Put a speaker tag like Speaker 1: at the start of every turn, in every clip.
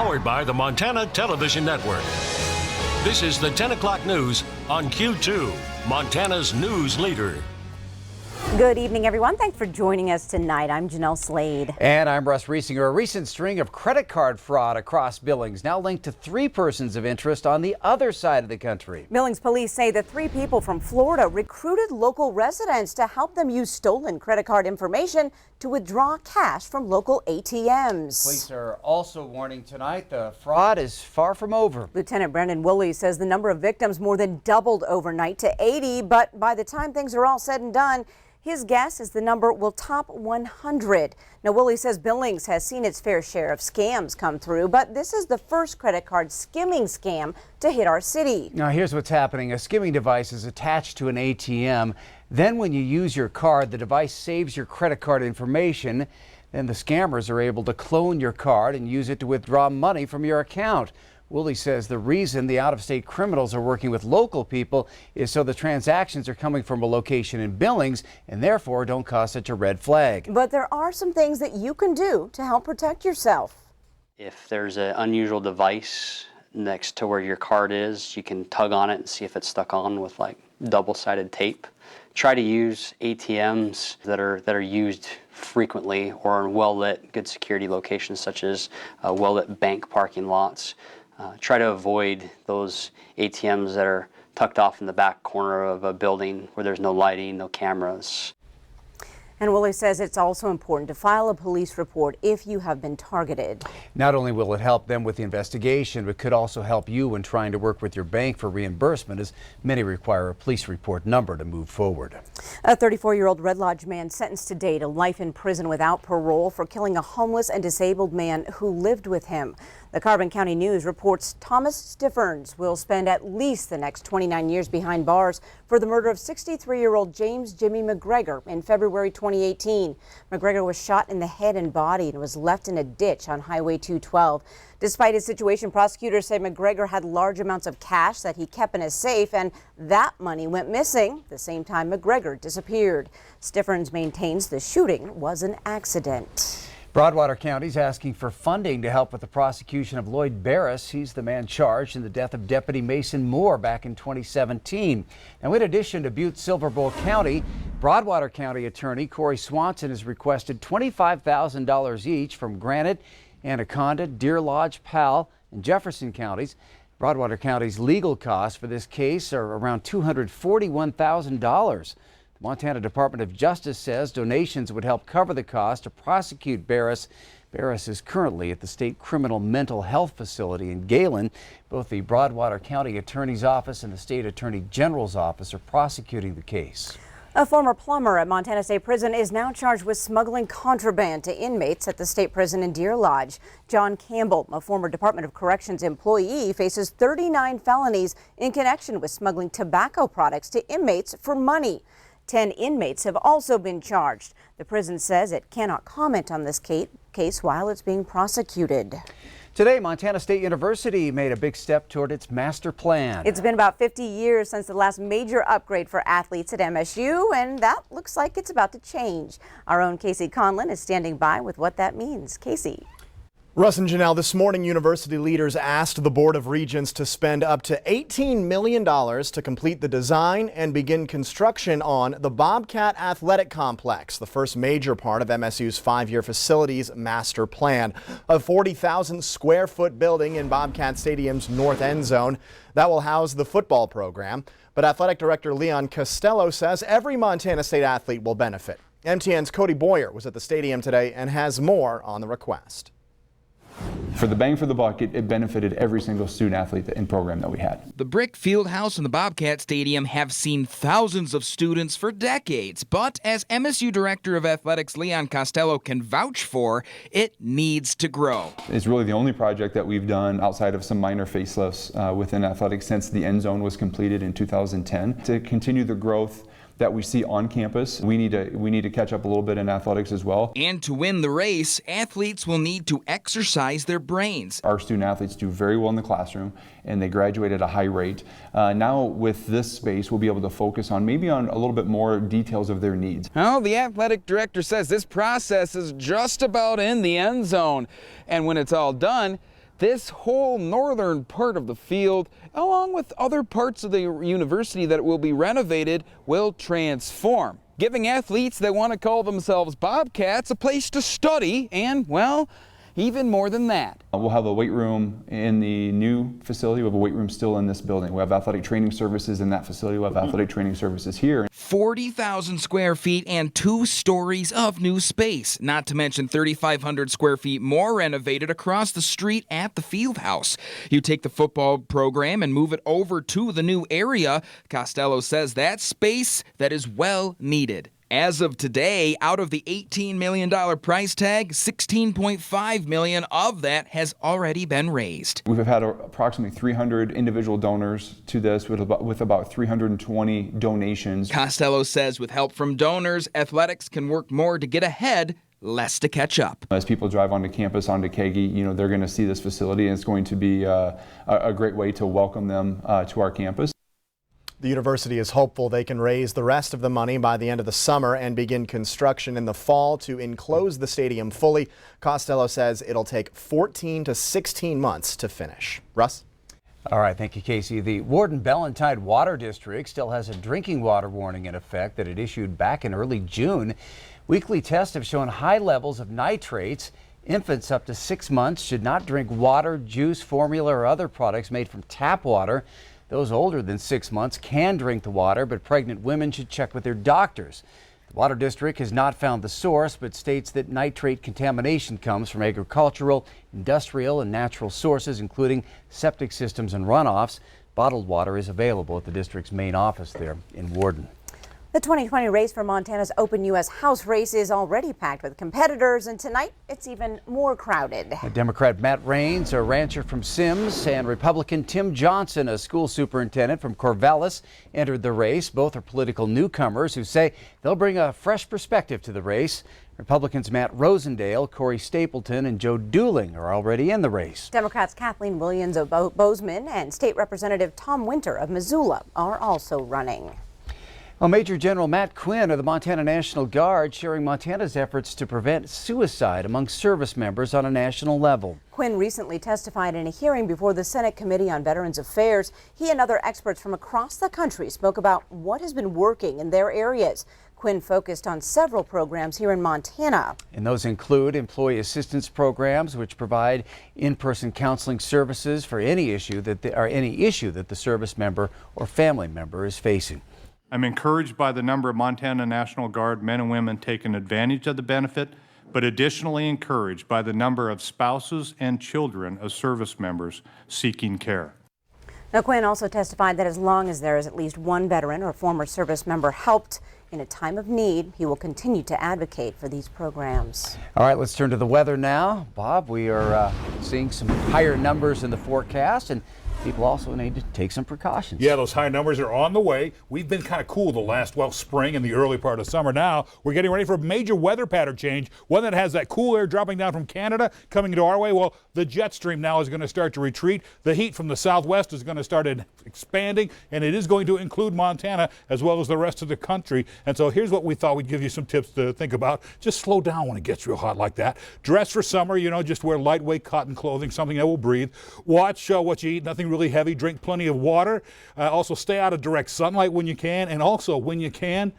Speaker 1: Powered by the Montana Television Network. This is the 10 o'clock news on Q2, Montana's news leader.
Speaker 2: Good evening, everyone. Thanks for joining us tonight. I'm Jeanelle SLADE.
Speaker 3: And I'm Russ Riesinger. A recent string of credit card fraud across Billings now linked to 3 persons of interest on the other side of the country.
Speaker 2: Billings police say the 3 people from Florida recruited local residents to help them use stolen credit card information to withdraw cash from local ATMs.
Speaker 3: Police are also warning tonight the fraud is far from over.
Speaker 2: Lieutenant Brendan Woolley says the number of victims more than doubled overnight to 80, but by the time things are all said and done, his guess is the number will top 100. Now, Woolley says Billings has seen its fair share of scams come through, but this is the first credit card skimming scam to hit our city.
Speaker 3: Now, here's what's happening. A skimming device is attached to an ATM. Then when you use your card, the device saves your credit card information. Then the scammers are able to clone your card and use it to withdraw money from your account. Woolley says the reason the out-of-state criminals are working with local people is so the transactions are coming from a location in Billings and therefore don't cause such a red flag.
Speaker 2: But there are some things that you can do to help protect yourself.
Speaker 4: If there's an unusual device next to where your card is, you can tug on it and see if it's stuck on with like double-sided tape. Try to use ATMs that are used frequently or in well-lit, good security locations such as well-lit bank parking lots. Try to avoid those ATMs that are tucked off in the back corner of a building where there's no lighting, no cameras.
Speaker 2: And Woolley says it's also important to file a police report if you have been targeted. Not
Speaker 3: only will it help them with the investigation, but could also help you when trying to work with your bank for reimbursement, as many require a police report number to move forward.
Speaker 2: A 34-year-old Red Lodge man sentenced today to life in prison without parole for killing a homeless and disabled man who lived with him. The Carbon County News reports Thomas SCHIFFERNS will spend at least the next 29 years behind bars for the murder of 63-year-old James Jimmy McGregor in February 2018. McGregor was shot in the head and body and was left in a ditch on Highway 212. Despite his situation, prosecutors say McGregor had large amounts of cash that he kept in a safe, and that money went missing the same time McGregor disappeared. SCHIFFERNS maintains the shooting was an accident.
Speaker 3: Broadwater County is asking for funding to help with the prosecution of Lloyd Barris. He's the man charged in the death of Deputy Mason Moore back in 2017. Now, in addition to Butte Silver Bowl County, Broadwater County Attorney Corey Swanson has requested $25,000 each from Granite, Anaconda, Deer Lodge, Powell, and Jefferson counties. Broadwater County's legal costs for this case are around $241,000. Montana Department of Justice says donations would help cover the cost to prosecute Barris. Barris is currently at the State Criminal Mental Health Facility in Galen. Both the Broadwater County Attorney's Office and the State Attorney General's Office are prosecuting the case.
Speaker 2: A former plumber at Montana State Prison is now charged with smuggling contraband to inmates at the state prison in Deer Lodge. John Campbell, a former Department of Corrections employee, faces 39 felonies in connection with smuggling tobacco products to inmates for money. 10 inmates have also been charged. The prison says it cannot comment on this case while it's being prosecuted.
Speaker 3: Today, Montana State University made a big step toward its master plan.
Speaker 2: It's been about 50 years since the last major upgrade for athletes at MSU, and that looks like it's about to change. Our own Casey Conlon is standing by with what that means. Casey.
Speaker 5: Russ and Jeanelle, this morning university leaders asked the Board of Regents to spend up to $18 million to complete the design and begin construction on the Bobcat Athletic Complex, the first major part of MSU's 5-year facilities master plan. A 40,000 square foot building in Bobcat Stadium's north end zone that will house the football program. But Athletic Director Leon Costello says every Montana State athlete will benefit. MTN's Cody Boyer was at the stadium today and has more on the request.
Speaker 6: For the bang for the buck, it benefited every single student athlete and program that we had.
Speaker 7: The brick field house and the Bobcat Stadium have seen thousands of students for decades, but as MSU Director of Athletics Leon Costello can vouch for, it needs to grow.
Speaker 6: It's really the only project that we've done outside of some minor facelifts within athletics since the end zone was completed in 2010 to continue the growth that we see on campus. We need to catch up a little bit in athletics as well.
Speaker 7: And to win the race, athletes will need to exercise their brains.
Speaker 6: Our student athletes do very well in the classroom and they graduate at a high rate. Now with this space, we'll be able to focus on maybe on a little bit more details of their needs.
Speaker 8: Well, the athletic director says this process is just about in the end zone. And when it's all done,
Speaker 7: this whole northern part of the field, along with other parts of the university that will be renovated, will transform, giving athletes that want to call themselves Bobcats a place to study and, well, even more than that.
Speaker 6: We'll have a weight room in the new facility. We have a weight room still in this building. We have athletic training services in that facility. We have athletic training services here.
Speaker 7: 40,000 square feet and 2 stories of new space, not to mention 3,500 square feet more renovated across the street at the field house. You take the football program and move it over to the new area. Costello says that's space that is well needed. As of today, out of the $18 million price tag, $16.5 million of that has already been raised.
Speaker 6: We've had approximately 300 individual donors to this with about 320 donations.
Speaker 7: Costello says with help from donors, athletics can work more to get ahead, less to catch up.
Speaker 6: As people drive onto campus, onto Kagi, they're going to see this facility, and it's going to be a great way to welcome them to our campus.
Speaker 5: The university is hopeful they can raise the rest of the money by the end of the summer and begin construction in the fall to enclose the stadium fully. Costello says it'll take 14 to 16 months to finish. Russ?
Speaker 3: All right, thank you, Casey. The Warden-Bellantine Water District still has a drinking water warning in effect that it issued back in early June. Weekly tests have shown high levels of nitrates. Infants up to 6 months should not drink water, juice, formula, or other products made from tap water. Those older than 6 months can drink the water, but pregnant women should check with their doctors. The Water District has not found the source, but states that nitrate contamination comes from agricultural, industrial, and natural sources, including septic systems and runoffs. Bottled water is available at the district's main office there in Warden.
Speaker 2: The 2020 race for Montana's Open U.S. House race is already packed with competitors, and tonight it's even more crowded.
Speaker 3: Democrat Matt Raines, a rancher from Sims, and Republican Tim Johnson, a school superintendent from Corvallis, entered the race. Both are political newcomers who say they'll bring a fresh perspective to the race. Republicans Matt Rosendale, Corey Stapleton, and Joe Dooling are already in the race.
Speaker 2: Democrats Kathleen Williams of Bozeman and State Representative Tom Winter of Missoula are also running.
Speaker 3: Well, Major General Matt Quinn of the Montana National Guard sharing Montana's efforts to prevent suicide among service members on a national level.
Speaker 2: Quinn recently testified in a hearing before the Senate Committee on Veterans Affairs. He and other experts from across the country spoke about what has been working in their areas. Quinn focused on several programs here in Montana.
Speaker 3: And those include employee assistance programs, which provide in-person counseling services for any issue that the service member or family member is facing.
Speaker 8: I'm encouraged by the number of Montana National Guard men and women taking advantage of the benefit, but additionally encouraged by the number of spouses and children of service members seeking care.
Speaker 2: Now, Quinn also testified that as long as there is at least one veteran or former service member helped in a time of need, he will continue to advocate for these programs.
Speaker 3: All right, let's turn to the weather now. Bob, we are seeing some higher numbers in the forecast, and people also need to take some precautions.
Speaker 9: Yeah, those high numbers are on the way. We've been kind of cool the last, spring and the early part of summer. Now we're getting ready for a major weather pattern change, one that has that cool air dropping down from Canada coming into our way. Well, the jet stream now is going to start to retreat. The heat from the southwest is going to start expanding, and it is going to include Montana as well as the rest of the country. And so here's what we thought we'd give you some tips to think about. Just slow down when it gets real hot like that. Dress for summer, just wear lightweight cotton clothing, something that will breathe. Watch what you eat, nothing really heavy. Drink plenty of water. Also stay out of direct sunlight when you can. And also when you can,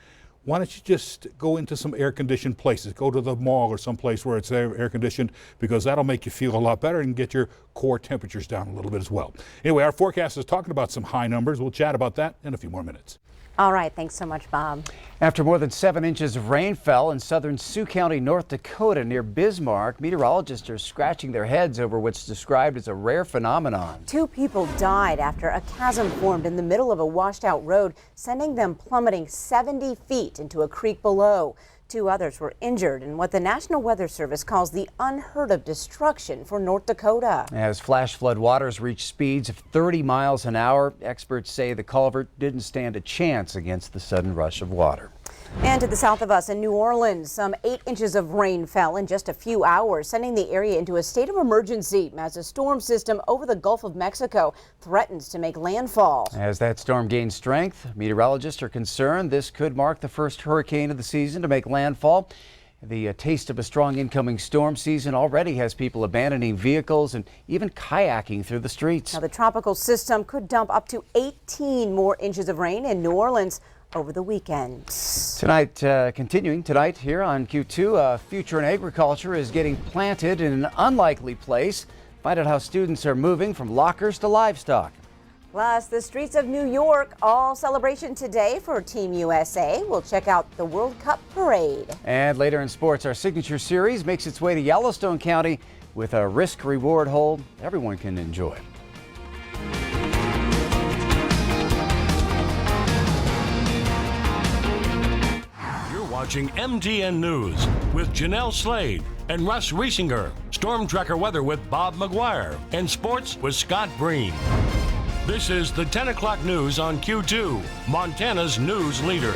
Speaker 9: why don't you just go into some air-conditioned places? Go to the mall or someplace where it's air-conditioned, because that'll make you feel a lot better and get your core temperatures down a little bit as well. Anyway, our forecast is talking about some high numbers. We'll chat about that in a few more minutes.
Speaker 2: All right, thanks so much, Bob.
Speaker 3: After more than 7 inches of rain fell in southern Sioux County, North Dakota near Bismarck, meteorologists are scratching their heads over what's described as a rare phenomenon.
Speaker 2: 2 people died after a chasm formed in the middle of a washed-out road, sending them plummeting 70 feet into a creek below. 2 others were injured in what the National Weather Service calls the unheard-of destruction for North Dakota.
Speaker 3: As flash flood waters reach speeds of 30 miles an hour, experts say the culvert didn't stand a chance against the sudden rush of water.
Speaker 2: And to the south of us in New Orleans, some 8 inches of rain fell in just a few hours, sending the area into a state of emergency as a storm system over the Gulf of Mexico threatens to make landfall. As
Speaker 3: that storm gains strength, meteorologists are concerned this could mark the first hurricane of the season to make landfall. The taste of a strong incoming storm season already has people abandoning vehicles and even kayaking through the streets.
Speaker 2: Now, the tropical system could dump up to 18 more inches of rain in New Orleans over the weekend.
Speaker 3: Tonight, continuing tonight here on Q2, Future in Agriculture is getting planted in an unlikely place. Find out how students are moving from lockers to livestock.
Speaker 2: Plus, the streets of New York, all celebration today for Team USA. We'll check out the World Cup parade.
Speaker 3: And later in sports, our signature series makes its way to Yellowstone County with a risk-reward hole everyone can enjoy.
Speaker 1: You're watching MTN News with Jeanelle SLADE and Russ Riesinger. Storm Tracker weather with Bob McGuire. And sports with Scott Breen. This is the 10 o'clock news on Q2, Montana's news leader.